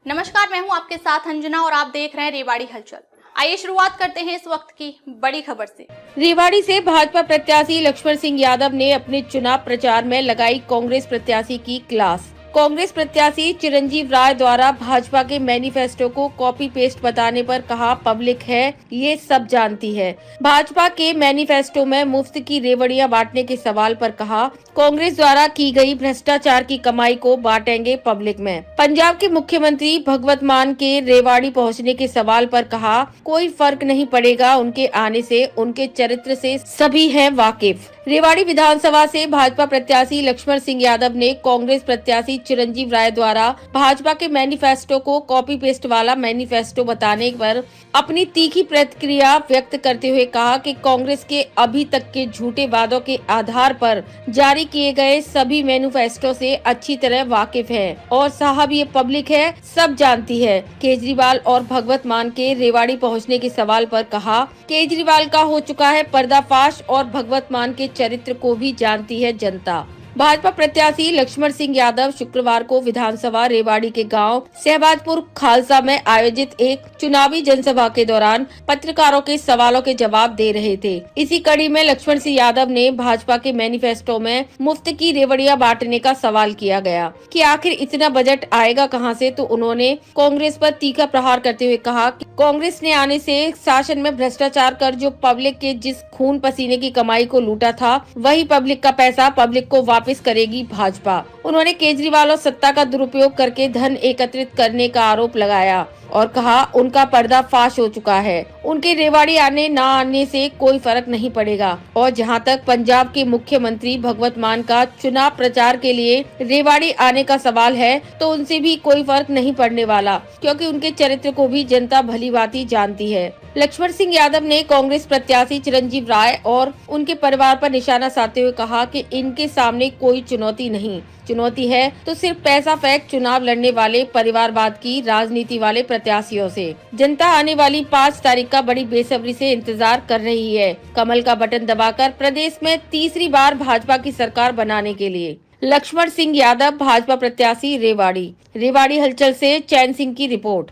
नमस्कार, मैं हूं आपके साथ अंजना और आप देख रहे हैं रेवाड़ी हलचल। आइए शुरुआत करते हैं इस वक्त की बड़ी खबर से। रेवाड़ी से भाजपा प्रत्याशी लक्ष्मण सिंह यादव ने अपने चुनाव प्रचार में लगाई कांग्रेस प्रत्याशी की क्लास। कांग्रेस प्रत्याशी चिरंजीव राय द्वारा भाजपा के मैनिफेस्टो को कॉपी पेस्ट बताने पर कहा, पब्लिक है ये सब जानती है। भाजपा के मैनिफेस्टो में मुफ्त की रेवड़ियां बांटने के सवाल पर कहा, कांग्रेस द्वारा की गई भ्रष्टाचार की कमाई को बांटेंगे पब्लिक में। पंजाब के मुख्यमंत्री भगवत मान के रेवाड़ी पहुंचने के सवाल पर कहा, कोई फर्क नहीं पड़ेगा उनके आने से, उनके चरित्र से सभी हैं वाकिफ। रेवाड़ी विधानसभा से भाजपा प्रत्याशी लक्ष्मण सिंह यादव ने कांग्रेस प्रत्याशी चिरंजीव राय द्वारा भाजपा के मैनिफेस्टो को कॉपी पेस्ट वाला मैनिफेस्टो बताने पर अपनी तीखी प्रतिक्रिया व्यक्त करते हुए कहा कि कांग्रेस के अभी तक के झूठे वादों के आधार पर जारी किए गए सभी मैनिफेस्टो से अच्छी तरह वाकिफ है और साहब ये पब्लिक है सब जानती है। केजरीवाल और भगवत मान के रेवाड़ी पहुंचने के सवाल पर कहा, केजरीवाल का हो चुका है पर्दाफाश और भगवत मान के चरित्र को भी जानती है जनता। भाजपा प्रत्याशी लक्ष्मण सिंह यादव शुक्रवार को विधानसभा रेवाड़ी के गांव सहबाजपुर खालसा में आयोजित एक चुनावी जनसभा के दौरान पत्रकारों के सवालों के जवाब दे रहे थे। इसी कड़ी में लक्ष्मण सिंह यादव ने भाजपा के मैनिफेस्टो में मुफ्त की रेवड़ियां बांटने का सवाल किया गया कि आखिर इतना बजट आएगा कहां से, तो उन्होंने कांग्रेस पर तीखा प्रहार करते हुए कहा कि कांग्रेस ने आने से शासन में भ्रष्टाचार कर जो पब्लिक के जिस खून पसीने की कमाई को लूटा था, वही पब्लिक का पैसा पब्लिक को वापस करेगी भाजपा। उन्होंने केजरीवाल और सत्ता का दुरुपयोग करके धन एकत्रित करने का आरोप लगाया और कहा, उनका पर्दाफाश हो चुका है, उनके रेवाड़ी आने न आने से कोई फर्क नहीं पड़ेगा। और जहां तक पंजाब के मुख्यमंत्री भगवत मान का चुनाव प्रचार के लिए रेवाड़ी आने का सवाल है, तो उनसे भी कोई फर्क नहीं पड़ने वाला, क्योंकि उनके चरित्र को भी जनता भलीभांति जानती है। लक्ष्मण सिंह यादव ने कांग्रेस प्रत्याशी चिरंजीव राय और उनके परिवार पर निशाना साधते हुए कहा कि इनके सामने कोई चुनौती नहीं, चुनौती है तो सिर्फ पैसा फेंक चुनाव लड़ने वाले परिवारवाद की राजनीति वाले प्रत्याशियों से। जनता आने वाली 5 तारीख का बड़ी बेसब्री से इंतजार कर रही है, कमल का बटन दबाकर प्रदेश में तीसरी बार भाजपा की सरकार बनाने के लिए। लक्ष्मण सिंह यादव, भाजपा प्रत्याशी, रेवाड़ी। रेवाड़ी हलचल से चैन सिंह की रिपोर्ट।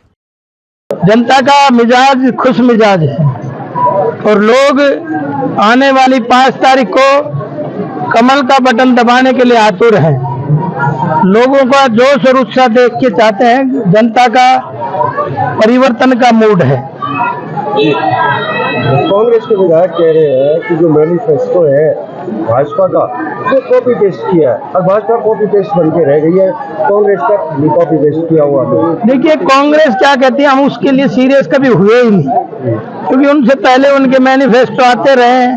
जनता का मिजाज खुश मिजाज है और लोग आने वाली 5 तारीख को कमल का बटन दबाने के लिए आतुर हैं। लोगों का जोश और उत्साह देख के चाहते हैं, जनता का परिवर्तन का मूड है। कांग्रेस के विधायक कह रहे हैं कि जो मैनिफेस्टो है भाजपा का वो कॉपी पेस्ट किया है और भाजपा कॉपी पेस्ट बन के रह गई है, कांग्रेस का भी कॉपी पेस्ट किया हुआ है। देखिए कांग्रेस क्या कहती है, हम उसके लिए सीरियस कभी हुए ही नहीं, क्योंकि उनसे पहले उनके मैनिफेस्टो आते रहे हैं,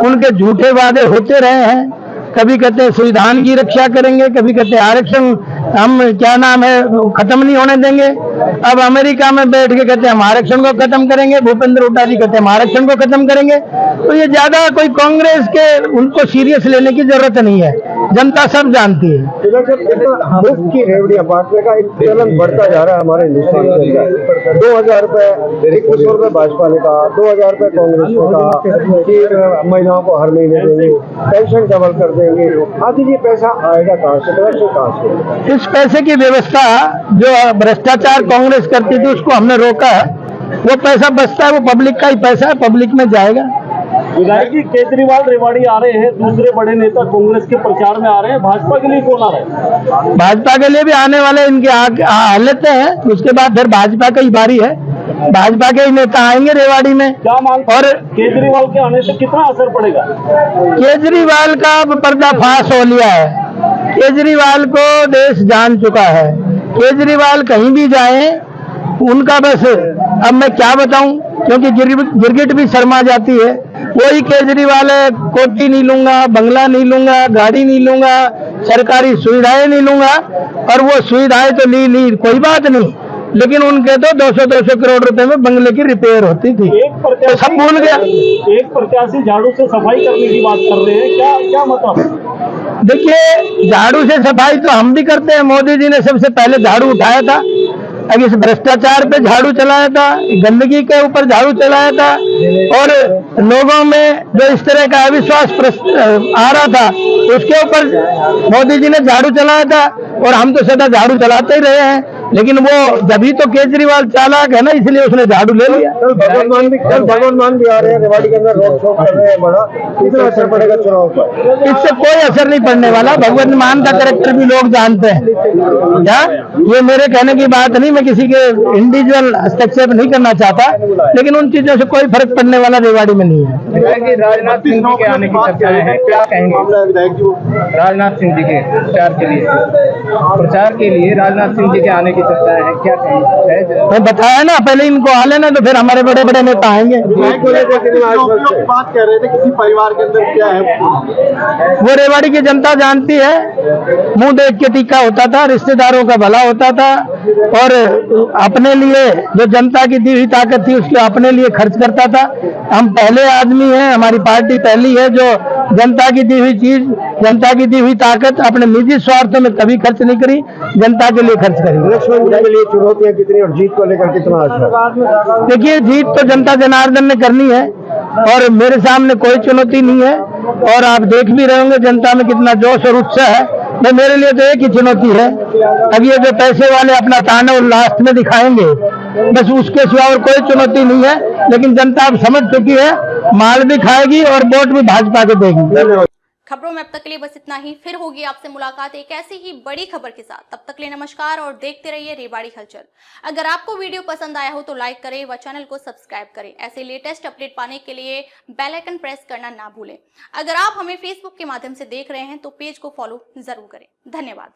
उनके झूठे वादे होते रहे हैं। कभी कहते हैं संविधान की रक्षा करेंगे, कभी कहते हैं आरक्षण हम क्या नाम है खत्म नहीं होने देंगे। अब अमेरिका में बैठ के कहते हैं हम आरक्षण को खत्म करेंगे, भूपेंद्र हुड्डा जी कहते हैं हम आरक्षण को खत्म करेंगे। तो ये ज्यादा कोई कांग्रेस के उनको सीरियस लेने की जरूरत नहीं है, जनता सब जानती है। मुफ्त की रेवड़ियां बांटने का एक चलन बढ़ता जा रहा है हमारे हिंदुस्तान के अंदर। 2000 रुपए 2100 रुपए भाजपा ने कहा, 2000 रुपए कांग्रेस ने कहा कि महिलाओं को हर महीने देंगे, पेंशन डबल कर देंगे। आखिर ये पैसा आएगा कहाँ से, कहाँ से? इस पैसे की व्यवस्था जो भ्रष्टाचार कांग्रेस करती थी उसको हमने रोका है। वो पैसा बचता है, वो पब्लिक का ही पैसा है, पब्लिक में जाएगा। विधायक जी केजरीवाल रेवाड़ी आ रहे हैं, दूसरे बड़े नेता कांग्रेस के प्रचार में आ रहे हैं, भाजपा के लिए कौन आ रहे हैं? भाजपा के लिए भी आने वाले इनके आ लेते हैं, उसके बाद फिर भाजपा की बारी है, भाजपा के ही नेता आएंगे रेवाड़ी में। क्या मांग और केजरीवाल के आने से कितना असर पड़ेगा? केजरीवाल का पर्दाफाश हो लिया है, केजरीवाल को देश जान चुका है। केजरीवाल कहीं भी जाए उनका बस, अब मैं क्या बताऊं, क्योंकि गिरगिट भी शर्मा जाती है। वही केजरीवाल है, कोठी नहीं लूंगा, बंगला नहीं लूंगा, गाड़ी नहीं लूंगा, सरकारी सुविधाएं नहीं लूंगा। और वो सुविधाएं तो ली कोई बात नहीं, लेकिन उनके तो 200 करोड़ रुपए में बंगले की रिपेयर होती थी। तो सब भूल गया। एक प्रत्याशी झाड़ू से सफाई करने की बात कर रहे हैं, क्या मतलब? देखिए झाड़ू से सफाई तो हम भी करते हैं, मोदी जी ने सबसे पहले झाड़ू उठाया था। अब इस भ्रष्टाचार पे झाड़ू चलाया था, गंदगी के ऊपर झाड़ू चलाया था, और लोगों में जो इस तरह का अविश्वास आ रहा था उसके ऊपर मोदी जी ने झाड़ू चलाया था। और हम तो सदा झाड़ू चलाते ही रहे हैं, लेकिन वो जभी तो केजरीवाल चालाक है ना, इसलिए उसने झाड़ू ले लिया। कल भगवान मान भी आ रहे हैं, रेवाड़ी के अंदर रोड शो कर रहे हैं बड़ा, कितना असर पड़ेगा चुनाव पर? इससे कोई असर नहीं पड़ने वाला। भगवत मान का कैरेक्टर भी लोग जानते हैं क्या, ये मेरे कहने की बात नहीं, मैं किसी के इंडिविजुअल हस्तक्षेप नहीं करना चाहता, लेकिन उन चीजों से कोई फर्क पड़ने वाला रेवाड़ी में नहीं है। राजनाथ सिंह जी के आने की चर्चाएं हैं, क्या कहेंगे? राजनाथ सिंह जी के प्रचार के लिए राजनाथ सिंह जी के आने की चर्चाएं हैं, क्या कहेंगे? मैं बताया ना, पहले इनको आ लेना तो फिर हमारे बड़े बड़े नेता आएंगे। बात कर रहे थे किसी परिवार के अंदर क्या है, वो रेवाड़ी की जनता जानती है, मुंह देख के टीका होता था, रिश्तेदारों का भला होता था, और अपने लिए जो जनता की दी हुई ताकत थी उसके अपने लिए खर्च करता था। हम पहले आदमी हैं, हमारी पार्टी पहली है जो जनता की दी हुई चीज, जनता की दी हुई ताकत अपने निजी स्वार्थ में कभी खर्च नहीं करी, जनता के लिए खर्च करी। लक्ष्मण जी के लिए चुनौतियां कितनी और जीत को लेकर कितना आशा? देखिए, जीत तो जनता जनार्दन ने करनी है और मेरे सामने कोई चुनौती नहीं है, और आप देख भी रहे होंगे जनता में कितना जोश और उत्साह है। मैं मेरे लिए तो एक ही चुनौती है, अब ये जो पैसे वाले अपना ताना और लास्ट में दिखाएंगे, बस उसके सिवा और कोई चुनौती नहीं है। लेकिन जनता अब समझ चुकी है, माल भी खाएगी और वोट भी भाजपा को देगी। धन्यवाद। खबरों में अब तक के लिए बस इतना ही। फिर होगी आपसे मुलाकात एक ऐसी ही बड़ी खबर के साथ। तब तक के लिए नमस्कार और देखते रहिए रेवाड़ी हलचल। अगर आपको वीडियो पसंद आया हो तो लाइक करें व चैनल को सब्सक्राइब करें। ऐसे लेटेस्ट अपडेट पाने के लिए बेल आइकन प्रेस करना ना भूलें। अगर आप हमें फेसबुक के माध्यम से देख रहे हैं तो पेज को फॉलो जरूर करें। धन्यवाद।